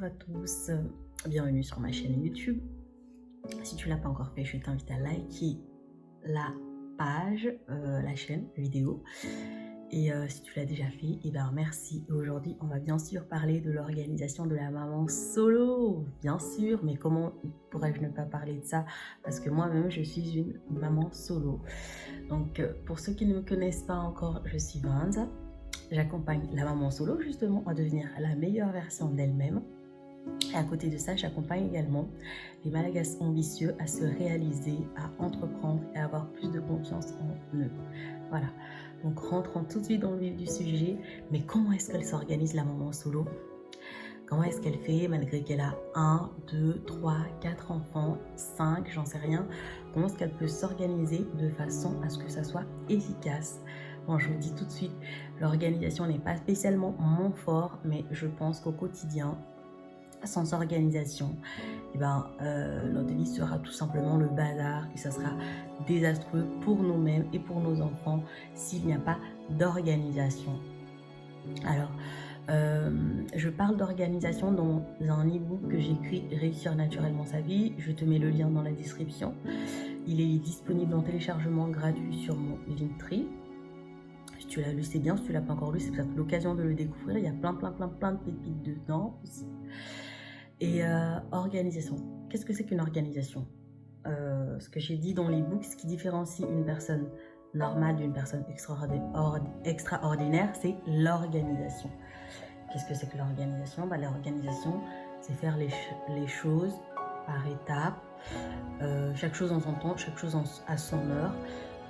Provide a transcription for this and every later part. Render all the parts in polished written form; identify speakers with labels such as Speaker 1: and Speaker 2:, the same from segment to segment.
Speaker 1: à tous, bienvenue sur ma chaîne YouTube. Si tu ne l'as pas encore fait, je t'invite à liker la page, la chaîne vidéo. Et si tu l'as déjà fait, eh ben merci. Et aujourd'hui, on va bien sûr parler de l'organisation de la maman solo, bien sûr. Mais comment pourrais-je ne pas parler de ça? Parce que moi-même, je suis une maman solo. Donc, pour ceux qui ne me connaissent pas encore, je suis Vanza. J'accompagne la maman solo justement à devenir la meilleure version d'elle-même. Et à côté de ça, j'accompagne également les Malagasy ambitieux à se réaliser, à entreprendre et à avoir plus de confiance en eux. Voilà. Donc rentrons tout de suite dans le vif du sujet. Mais comment est-ce qu'elle s'organise la maman solo? Comment est-ce qu'elle fait malgré qu'elle a 1, 2, 3, 4 enfants, 5, j'en sais rien. Comment est-ce qu'elle peut s'organiser de façon à ce que ça soit efficace? Bon, je vous dis tout de suite, l'organisation n'est pas spécialement mon fort, mais je pense qu'au quotidien, sans organisation, notre vie sera tout simplement le bazar et ça sera désastreux pour nous-mêmes et pour nos enfants s'il n'y a pas d'organisation. Alors, je parle d'organisation dans un e-book que j'écris, Réussir naturellement sa vie. Je te mets le lien dans la description. Il est disponible en téléchargement gratuit sur mon Linktree. Si tu l'as lu, c'est bien. Si tu l'as pas encore lu, c'est peut-être l'occasion de le découvrir. Il y a plein de pépites dedans aussi. Et organisation. Qu'est-ce que c'est qu'une organisation? Ce que j'ai dit dans les books, ce qui différencie une personne normale d'une personne extraordinaire, c'est l'organisation. Qu'est-ce que c'est que l'organisation? L'organisation, c'est faire les choses par étapes, chaque chose en son temps, chaque chose à son heure,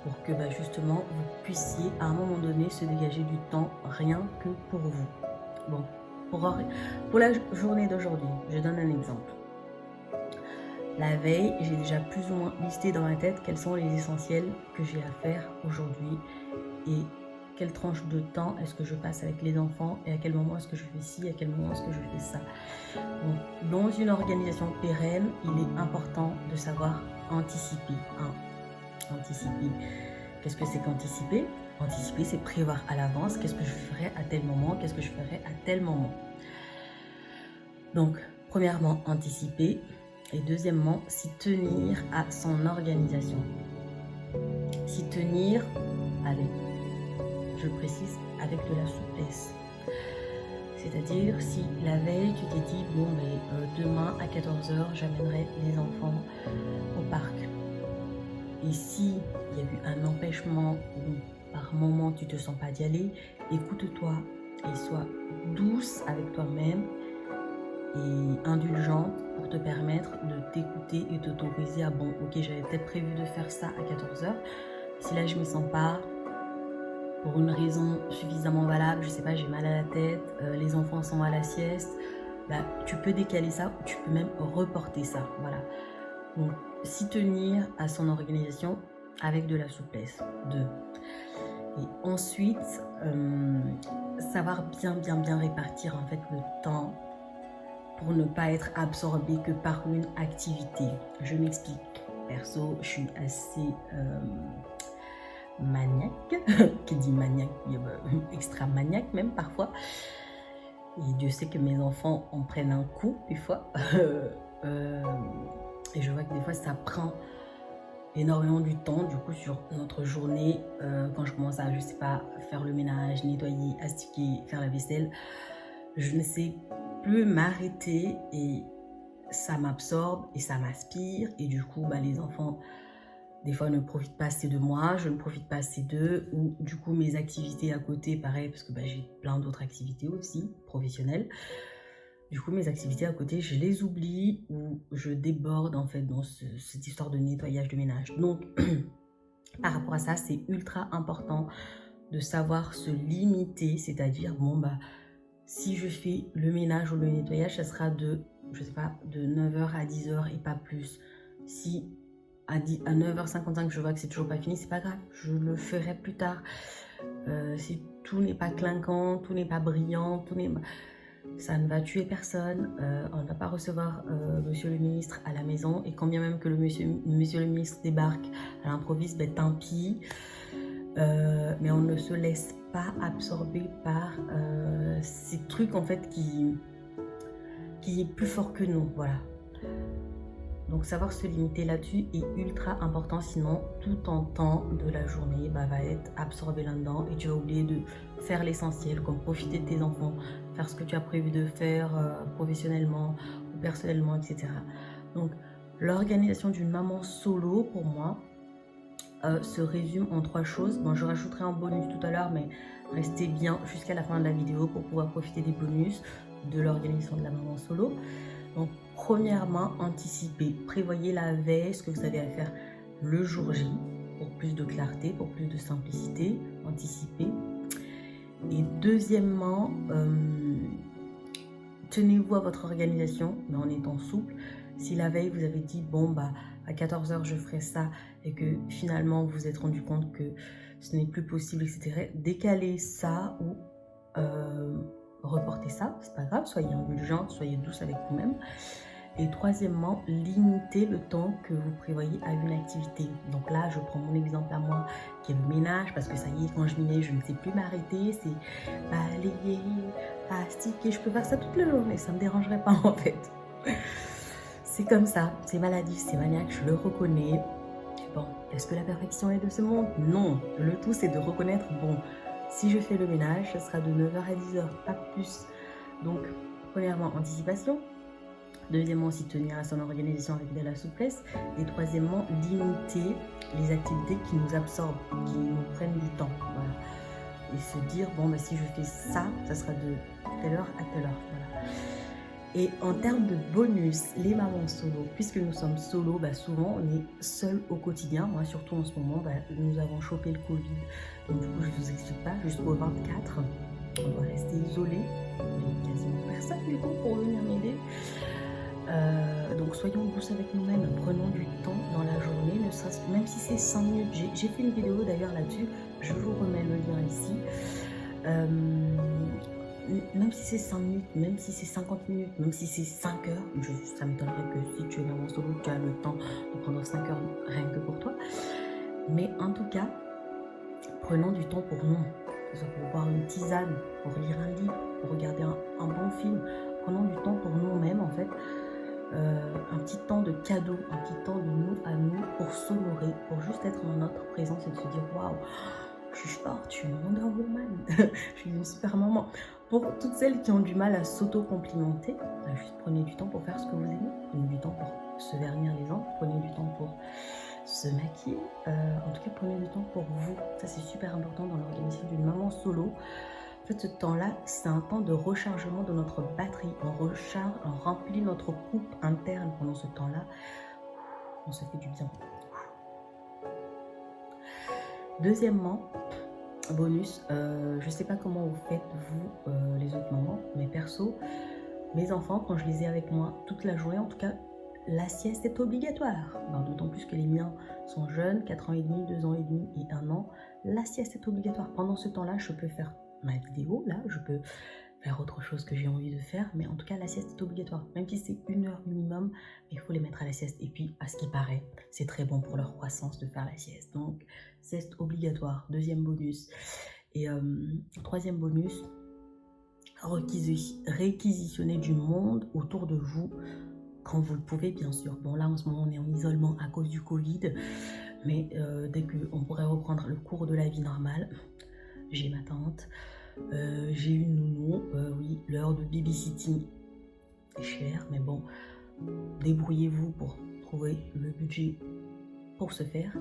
Speaker 1: pour que justement vous puissiez à un moment donné se dégager du temps rien que pour vous. Bon. Pour la journée d'aujourd'hui, je donne un exemple. La veille, j'ai déjà plus ou moins listé dans ma tête quels sont les essentiels que j'ai à faire aujourd'hui et quelle tranche de temps est-ce que je passe avec les enfants et à quel moment est-ce que je fais ci, à quel moment est-ce que je fais ça. Donc, dans une organisation pérenne, il est important de savoir anticiper. Anticiper. Qu'est-ce que c'est qu'anticiper? Anticiper, c'est prévoir à l'avance qu'est-ce que je ferai à tel moment, qu'est-ce que je ferai à tel moment. Donc, premièrement, anticiper. Et deuxièmement, s'y tenir à son organisation. S'y tenir, allez, je précise, avec de la souplesse. C'est-à-dire, si la veille, tu t'es dit, bon, mais demain à 14h, j'amènerai les enfants au parc. Et si il y a eu un empêchement ou par moment tu ne te sens pas d'y aller, écoute-toi et sois douce avec toi-même et indulgente pour te permettre de t'écouter et de t'autoriser à bon, ok, j'avais peut-être prévu de faire ça à 14h. Si là je ne me sens pas, pour une raison suffisamment valable, je sais pas, j'ai mal à la tête, les enfants sont à la sieste, tu peux décaler ça ou tu peux même reporter ça. Voilà. Donc, s'y tenir à son organisation avec de la souplesse. 2. Et ensuite, savoir bien répartir en fait le temps pour ne pas être absorbé que par une activité. Je m'explique. Perso, je suis assez maniaque. Qui dit maniaque, extra maniaque même parfois. Et Dieu sait que mes enfants en prennent un coup des fois. Et je vois que des fois ça prend énormément du temps du coup sur notre journée quand je commence à, je sais pas, faire le ménage, nettoyer, astiquer, faire la vaisselle, je ne sais plus m'arrêter et ça m'absorbe et ça m'aspire et du coup les enfants des fois ne profitent pas assez de moi, je ne profite pas assez d'eux ou du coup mes activités à côté pareil parce que j'ai plein d'autres activités aussi professionnelles. Du coup, mes activités à côté, je les oublie ou je déborde en fait dans cette histoire de nettoyage de ménage. Donc, par rapport à ça, c'est ultra important de savoir se limiter, c'est-à-dire, si je fais le ménage ou le nettoyage, ça sera de, je sais pas, de 9h à 10h et pas plus. Si à 9h55, je vois que c'est toujours pas fini, c'est pas grave, je le ferai plus tard. Si tout n'est pas clinquant, tout n'est pas brillant, ça ne va tuer personne, on ne va pas recevoir monsieur le ministre à la maison et quand bien même que monsieur le ministre débarque à l'improviste, tant pis, mais on ne se laisse pas absorber par ces trucs en fait qui qui est plus fort que nous, voilà. Donc savoir se limiter là-dessus est ultra important, sinon tout ton temps de la journée va être absorbé là-dedans et tu vas oublier de faire l'essentiel, comme profiter de tes enfants, faire ce que tu as prévu de faire professionnellement ou personnellement, etc. Donc l'organisation d'une maman solo, pour moi, se résume en 3 choses. Bon, je rajouterai un bonus tout à l'heure, mais restez bien jusqu'à la fin de la vidéo pour pouvoir profiter des bonus de l'organisation de la maman solo. Donc, premièrement, anticipez. Prévoyez la veille ce que vous avez à faire le jour J pour plus de clarté, pour plus de simplicité. Anticipez. Et deuxièmement, tenez-vous à votre organisation, mais en étant souple. Si la veille, vous avez dit, bon, à 14 h, je ferai ça, et que finalement, vous vous êtes rendu compte que ce n'est plus possible, etc., décalez ça ou reportez ça, c'est pas grave, soyez indulgente, soyez douce avec vous-même. Et troisièmement, limitez le temps que vous prévoyez à une activité. Donc là, je prends mon exemple à moi, qui est le ménage, parce que ça y est, quand je m'y mets, je ne sais plus m'arrêter, c'est balayer, astiquer, je peux faire ça toute la journée, ça ne me dérangerait pas en fait. C'est comme ça, c'est maladif, c'est maniaque, je le reconnais. Bon, est-ce que la perfection est de ce monde? Non, le tout c'est de reconnaître, bon, si je fais le ménage, ce sera de 9 h à 10 h, pas plus. Donc, premièrement, anticipation. Deuxièmement, aussi tenir à son organisation avec de la souplesse. Et troisièmement, limiter les activités qui nous absorbent, qui nous prennent du temps. Voilà. Et se dire, bon, si je fais ça, ça sera de telle heure à telle heure. Voilà. Et en termes de bonus, les mamans solo, puisque nous sommes solo, souvent on est seul au quotidien. Moi, surtout en ce moment, nous avons chopé le Covid. Donc du coup, je ne vous explique pas, jusqu'au 24, on doit rester isolé. Il n'y a quasiment personne du coup pour venir m'aider. Donc soyons douces avec nous-mêmes, prenons du temps dans la journée, même si c'est 5 minutes. J'ai fait une vidéo d'ailleurs là-dessus, je vous remets le lien ici. Même si c'est 5 minutes, même si c'est 50 minutes, même si c'est 5 heures, ça m'étonnerait que si tu es maman solo, tu as le temps de prendre 5 heures rien que pour toi. Mais en tout cas, prenons du temps pour nous, que ce soit pour boire une tisane, pour lire un livre, pour regarder un bon film. Prenons du temps pour nous-mêmes en fait. Un petit temps de cadeau, un petit temps de nous à nous pour s'honorer, pour juste être en notre présence et de se dire waouh, je suis forte, je suis une Wonder Woman, je suis une super maman. Pour toutes celles qui ont du mal à s'auto-complimenter, juste prenez du temps pour faire ce que vous aimez, prenez du temps pour se vernir les ongles, prenez du temps pour se maquiller, en tout cas prenez du temps pour vous. Ça c'est super important dans l'organisation d'une maman solo. En fait, ce temps-là, c'est un temps de rechargement de notre batterie. On recharge, on remplit notre coupe interne pendant ce temps-là. On se fait du bien. Deuxièmement, bonus, je ne sais pas comment vous faites, vous, les autres mamans, mais perso, mes enfants, quand je les ai avec moi toute la journée, en tout cas, la sieste est obligatoire. D'autant plus que les miens sont jeunes, 4 ans et demi, 2 ans et demi et 1 an. La sieste est obligatoire. Pendant ce temps-là, je peux faire ma vidéo, là, je peux faire autre chose que j'ai envie de faire, mais en tout cas, la sieste est obligatoire. Même si c'est 1 heure minimum, il faut les mettre à la sieste. Et puis, à ce qui paraît, c'est très bon pour leur croissance de faire la sieste. Donc, sieste obligatoire, deuxième bonus. Et troisième bonus, réquisitionner du monde autour de vous quand vous le pouvez, bien sûr. Bon, là, en ce moment, on est en isolement à cause du Covid, mais dès qu'on pourrait reprendre le cours de la vie normale, j'ai ma tante, j'ai une nounou, oui, l'heure de babysitting est chère, mais bon, débrouillez-vous pour trouver le budget pour ce faire.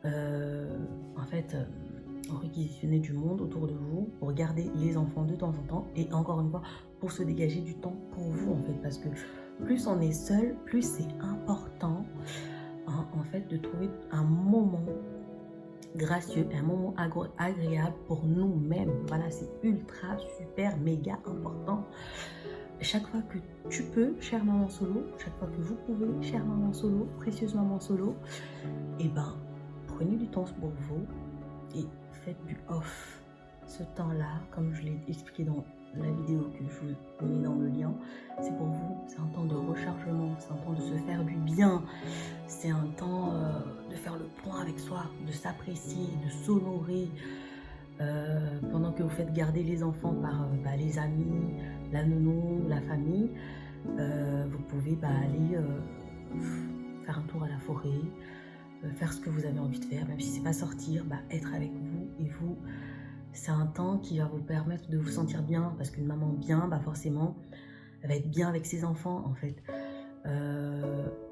Speaker 1: En fait, réquisitionner du monde autour de vous pour garder les enfants de temps en temps et encore une fois, pour se dégager du temps pour vous, en fait, parce que plus on est seul, plus c'est important, en fait, de trouver un moment gracieux, un moment agréable pour nous-mêmes. Voilà, c'est ultra, super, méga important. Chaque fois que tu peux, chère maman solo, chaque fois que vous pouvez, chère maman solo, précieuse maman solo, et prenez du temps pour vous et faites du off. Ce temps-là, comme je l'ai expliqué dans la vidéo que je vous mets dans le lien, c'est pour vous, c'est un temps de rechargement, c'est un temps de se faire du bien, c'est un temps de faire le point avec soi, de s'apprécier, de s'honorer, pendant que vous faites garder les enfants par les amis, la nounou, la famille. Vous pouvez aller faire un tour à la forêt, faire ce que vous avez envie de faire, même si c'est pas sortir, être avec vous. Et vous, c'est un temps qui va vous permettre de vous sentir bien, parce qu'une maman bien, forcément, elle va être bien avec ses enfants en fait.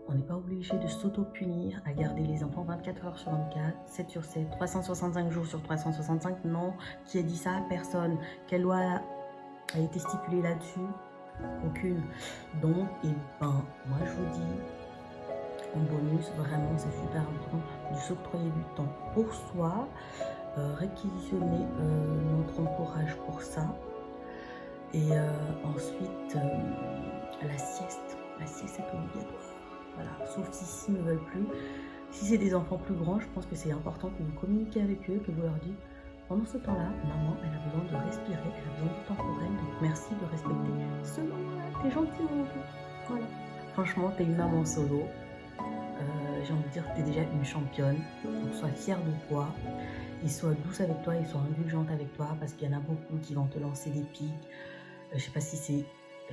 Speaker 1: On n'est pas obligé de s'auto-punir à garder les enfants 24 heures sur 24, 7 sur 7, 365 jours sur 365. Non, qui a dit ça? Personne. Quelle loi a été stipulée là-dessus? Aucune. Donc, moi je vous dis, en bonus, vraiment c'est super important de s'octroyer du temps pour soi, réquisitionner notre entourage pour ça. Et ensuite, la sieste est obligatoire. Voilà, sauf si ne veulent plus. Si c'est des enfants plus grands, je pense que c'est important que vous communiquiez avec eux, que vous leur dites, pendant ce temps-là, maman, elle a besoin de respirer, elle a besoin de temps pour elle, donc merci de respecter ce moment-là. T'es gentil, mon bébé. Voilà. Franchement, t'es une maman solo. J'ai envie de dire que t'es déjà une championne. Donc sois fière de toi. Et sois douce avec toi et sois indulgente avec toi, parce qu'il y en a beaucoup qui vont te lancer des pics. Je sais pas si c'est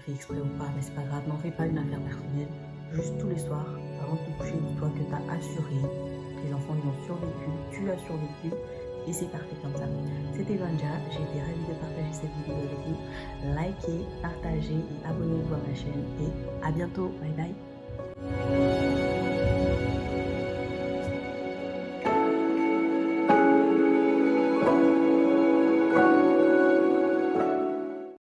Speaker 1: fait exprès ou pas, mais c'est pas grave. N'en fais pas une affaire personnelle. Juste tous les soirs, avant de te coucher, dis-toi que tu as assuré. Tes enfants, ils ont survécu. Tu as survécu. Et c'est parfait comme ça. C'était Vanja. J'ai été ravie de partager cette vidéo avec vous. Likez, partagez et abonnez-vous à ma chaîne. Et à bientôt. Bye bye.